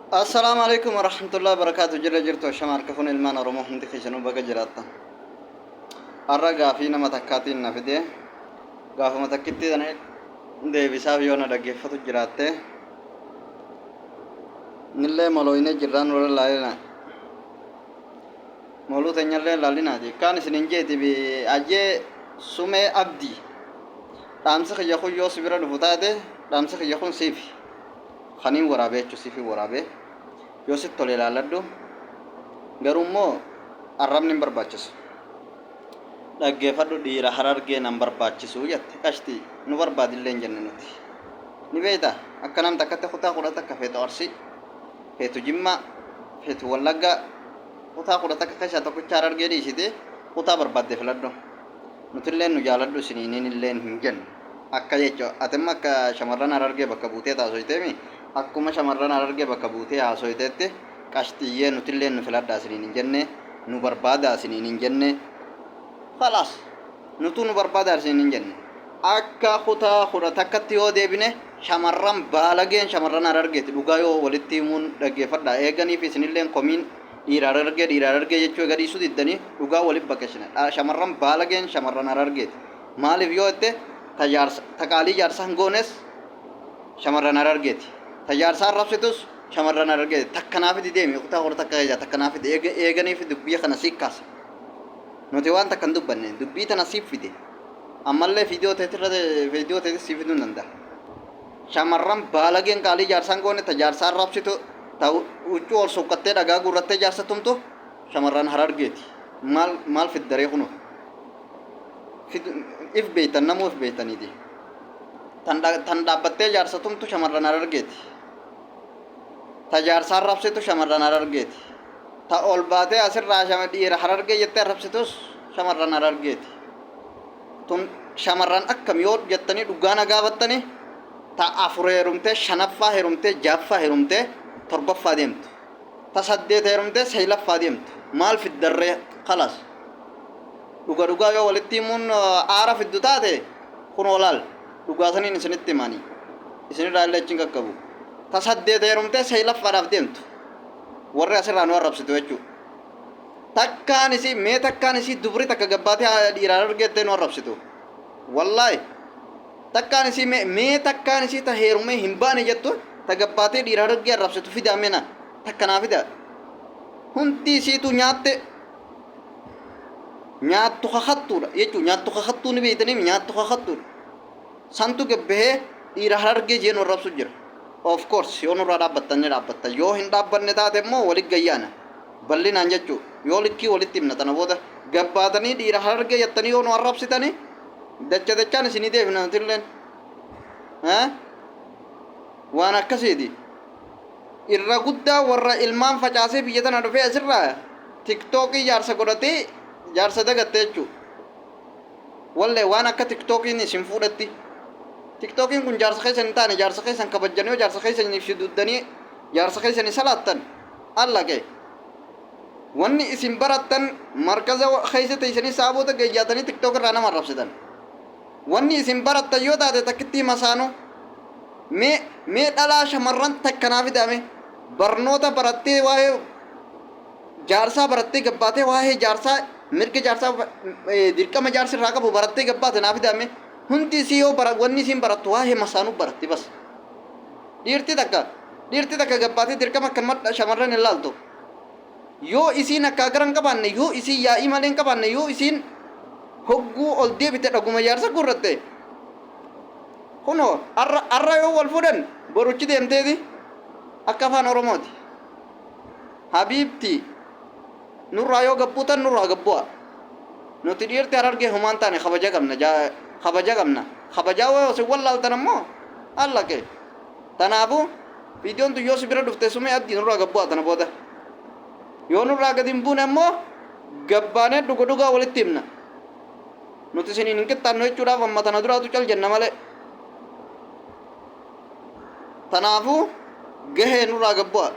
السلام عليكم ورحمة الله وبركاته. جرى جرتو شمال كفون المان رموح ندخي شنو بقى جراتا الرجع فينا متكاتين نفده قاف متكتي دنا ده بيساوي يونا دقي فتو جراته نلله ملوينه جران ولا لاينا مولو تنيله لالينا دي كان سننجي تبي أجي سمي أبدي رامسك يخون يوسف بيرا دفتاته رامسك يخون سيفي خنين ورابه چو سيفي ورابه يوسف تولي لالدو garummo arrabni barbaachisu dhaggeeffadhu dhiira harargee nan barbaachisu jette qashti nu barbaadillee hin jenne nuti ni beeyta akka nam takkatti kutaa kudhata akka feetu arsi feetu jimma feetu wallagga kutaa kudhata akka keessaa tokkicha harargee dhiisite kutaa barbaadde filadhu nutillee nu jaaladhu isiniin illee hin jenne akka jechuudha atimma akka shamarran harargee bakka buutee taasoyteemi akkuma shamarran harargee bakka buutee haasoyteetti qashtiyyee nutillee nu filadhaa isiniin hin jenne nu barbaadaa isiniin hin jenne خلاص nutu nu barbaadaa isiniin hin jenne akka kutaa kudha takkatti yoo deebine shamarran baalageen shamarran harargeeti dhugaa yoo walitti himuun dhaggeeffadhaa eeganiif isinilleen komiin dhiira harargee jechuu eegadiisu diddanii dhugaa waliif bakkeessine shamarran baalageen shamarran harargeeti maaliif yoo jette taqaalii jaarsaan goones shamarran harargeeti tajaarsaan rabsitus shamarran argee takkanaafiti deemi kutaa hor takka ja takkanaafiti eeganiif dubbii kana siikkaas nuti waan takkan dubbanne dubbii tana siif fide ammallee viidiyoo teetii siif fiduu danda'a shamarran baalageen qaalii jaarsaan goone tajaarsaan rabsitu ta'u huccuu ol suuqattee dhagaa gurrattee jaarsatumtu shamarran harargeeti maal fiddaree kunu if beeytan namuu if beeytaniiti tan dhaabbattee jaarsatumtu shamarran harargeeti tajaarsaan rabsitu shamarran harargeeti ta ol baatee asirraa dhiira harargee jettee rabsitus shamarran harargeeti tun shamarran akkam yoo jettanii dhugaana gaafattanii ta afur heerumtee shanaffaa heerumtee jaaffaa heerumtee torbaffaa deemtu ta saddeet heerumtee saylaffaa deemtu maal fiddarree khalaas dhugaa yoo walitti himuun aara fiddu taate kun olaal dhugaasaniin isinitti himanii isinirraa illee achiin qaqqabu tasaddeet heerumtee saylaffaadhaaf deemtu warri asirraa nu arrabsitu jechuudha takkaan isii dubri takka gabbaatee dhiiraan argeettee nu arrabsitu wallaahi takkaan isii ta heerumee hin baane jettu ta gabbaatee dhiiraan argee arrabsitu fidaa mena takkanaa fida hundi isiitu nyaattu kakattuudha jechuudha nyaattu kakattuu ni beeytaniif nyaattu kakattuudha santu gabbahee dhiira harargee jee nu arrabsu jira of course yoo nurraa dhaabbattan ni dhaabbatta yoo hin dhaabbanne taate immoo walit gayyaana bal'inaan jechuu yoo likkii walitti himna tana booda gabbaatanii dhiira harargee jettanii yoo nu arrabsitanii dachaan isinii deebina nutilleen waan akkasiiti irra guddaa warra ilmaan facaasee biyya tana dhufee asirraa tiktookii jaarsa godhatee jaarsa dagatte jechuu wallee waan akka tiktookiin isin fuudhatti tiktokiin kun jaarsa keessan hin taane jaarsa keessan kabajjanii jaarsa keessan ibsi duddanii jaarsa keessan salaattan allaqe wanni isin barattan markaza keessa teessanii saaboota gayyaatanii tiktok irraa nama arrabsitan wanni isin barattan yoo taate takkitti masaanu mee dhalaa shamarran takkanaa fidame barnoota barattee waa'ee jaarsaa barattee gabbaatee waa'ee jaarsaa mirga jaarsaa dirqama jaarsi irraa qabu barattee gabbaate naa fidame hundi isii yoo wanni isiin barattu waa'ee masaanuu baratti bas dhiirti takka gabbaatee dirqama akkanuma shamarran hin laaltu yoo isiin akka garan qabaanne yoo isiin yaa'ii malee hin qabaanne yoo isiin hogguu ol deebite dhaguma jaarsa gurratte kunoo arra yoo wal fuudhan boruchi deemteeti akka afaan oromooti habiibti nurraa yoo gabbuutan nurraa gabbu'a nuti dhiirti harargee humaan taane kabaja qabna kabajaa yoo si wallaaltan ammoo allaqe tanaafu viidiyoon tu yoo si bira dhufte sumee abdii nurraa gabbu'a tana booda yoo nurraa gadi hin buune ammoo gabbaanee dhugaa walitti himna nuti isiniin hin qixxaannu jechuudhaaf amma tana duraatu cal jenna malee tanaafu gahee nurraa gabbu'a